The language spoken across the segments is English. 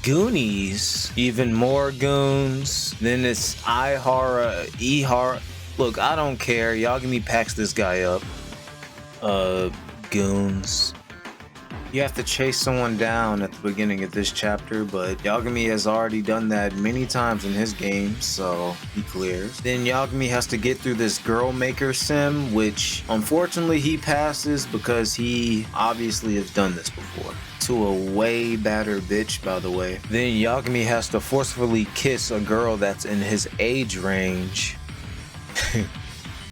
Goonies, even more goons. Then it's Ihara. Look, I don't care. Yagami packs this guy up. Goons. You have to chase someone down at the beginning of this chapter, but Yagami has already done that many times in his game, so he clears. Then Yagami has to get through this girl maker sim, which unfortunately he passes because he obviously has done this before. To a way badder bitch, by the way. Then Yagami has to forcefully kiss a girl that's in his age range.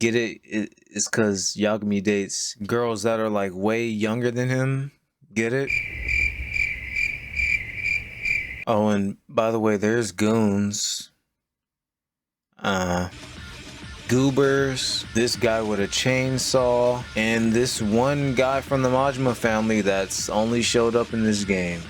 Get it? It's because Yagami dates girls that are like way younger than him. Get it? Oh, and by the way, there's goons. Goobers, this guy with a chainsaw, and this one guy from the Majima family that's only showed up in this game.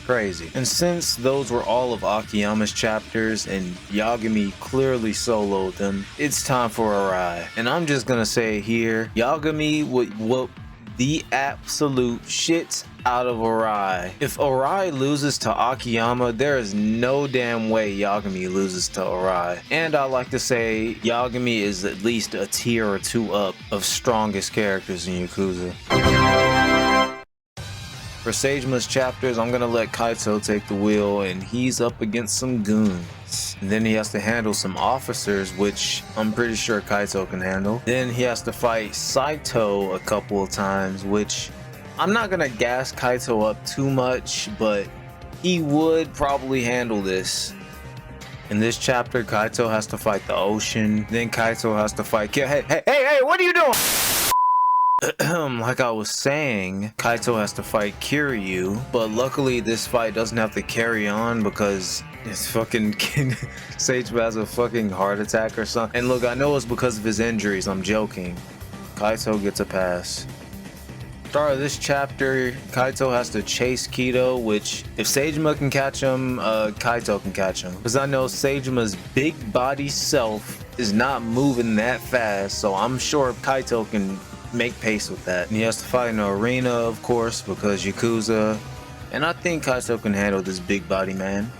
Crazy. And since those were all of Akiyama's chapters and Yagami clearly soloed them, it's time for Arai. And I'm just gonna say here, Yagami would whoop the absolute shit out of Arai. If Arai loses to Akiyama, there is no damn way Yagami loses to Arai. And I like to say Yagami is at least a tier or two up of strongest characters in Yakuza. For Seijima's chapters, I'm gonna let Kaito take the wheel, and he's up against some goons. And then he has to handle some officers, which I'm pretty sure Kaito can handle. Then he has to fight Saito a couple of times, which I'm not gonna gas Kaito up too much, but he would probably handle this. In this chapter, Kaito has to fight the ocean. Then Kaito has to fight Hey, what are you doing? Like I was saying, Kaito has to fight Kiryu, but luckily this fight doesn't have to carry on because it's fucking Seichima has a fucking heart attack or something. And look, I know it's because of his injuries, I'm joking. Kaito gets a pass. Start of this chapter, Kaito has to chase Kaito, which if Seichima can catch him, Kaito can catch him. Because I know Seijima's big body self is not moving that fast, so I'm sure Kaito can make pace with that. And he has to fight in an arena, of course, because Yakuza. And I think Kaito can handle this big body man.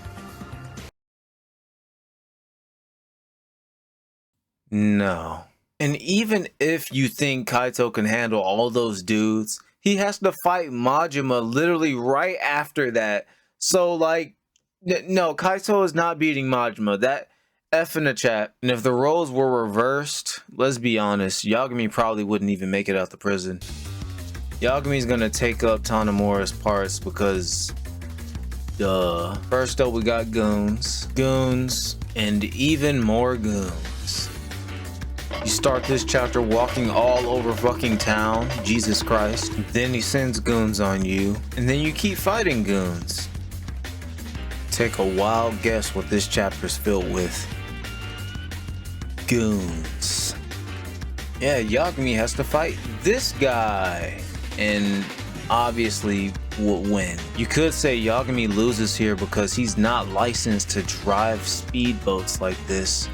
No. And even if you think Kaito can handle all those dudes, he has to fight Majima literally right after that. So like, no, Kaito is not beating Majima. That F in the chat. And if the roles were reversed, let's be honest, Yagami probably wouldn't even make it out the prison. Yagami's gonna take up Tanimura's parts because duh. First up we got goons, and even more goons. You start this chapter walking all over fucking town, Jesus Christ. Then he sends goons on you, and then you keep fighting goons. Take a wild guess what this chapter's filled with. Goons. Yeah, Yagami has to fight this guy, and obviously will win. You could say Yagami loses here because he's not licensed to drive speedboats like this,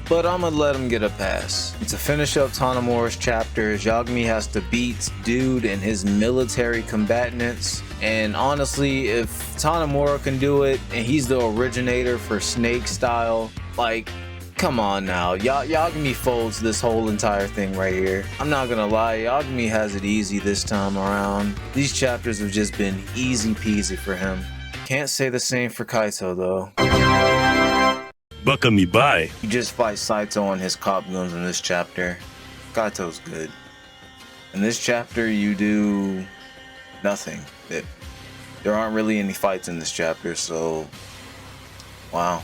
but I'm gonna let him get a pass. And to finish up Tanimura's chapters, Yagami has to beat Dude and his military combatants. And honestly, if Tanimura can do it, and he's the originator for Snake style, like, come on now, Yagami folds this whole entire thing right here. I'm not gonna lie, Yagami has it easy this time around. These chapters have just been easy peasy for him. Can't say the same for Kaito though. Baka mi bye. You just fight Saito and his cop goons in this chapter. Kaito's good. In this chapter, you do nothing. There aren't really any fights in this chapter, so wow.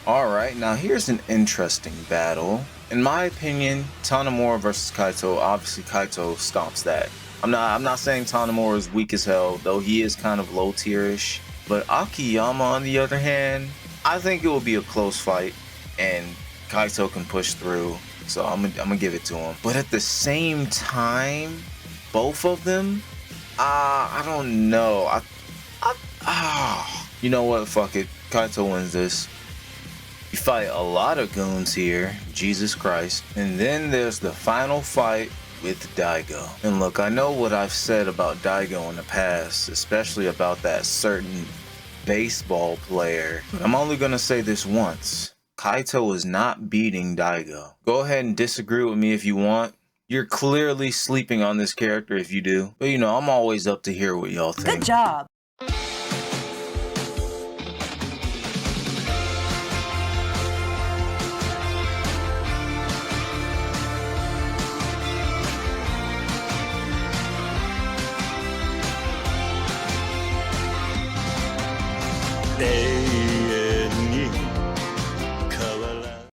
Alright, now here's an interesting battle. In my opinion, Tanimura versus Kaito, obviously Kaito stomps that. I'm not saying Tanimura is weak as hell, though he is kind of low tierish. But Akiyama, on the other hand, I think it will be a close fight, and Kaito can push through, so I'm gonna give it to him. But at the same time, both of them, I don't know. You know what? Fuck it. Kaito wins this. You fight a lot of goons here, Jesus Christ. And then there's the final fight with Daigo. And look, I know what I've said about Daigo in the past, especially about that certain baseball player. But I'm only gonna say this once. Kaito is not beating Daigo. Go ahead and disagree with me if you want. You're clearly sleeping on this character if you do. But you know, I'm always up to hear what y'all think. Good job. Hey.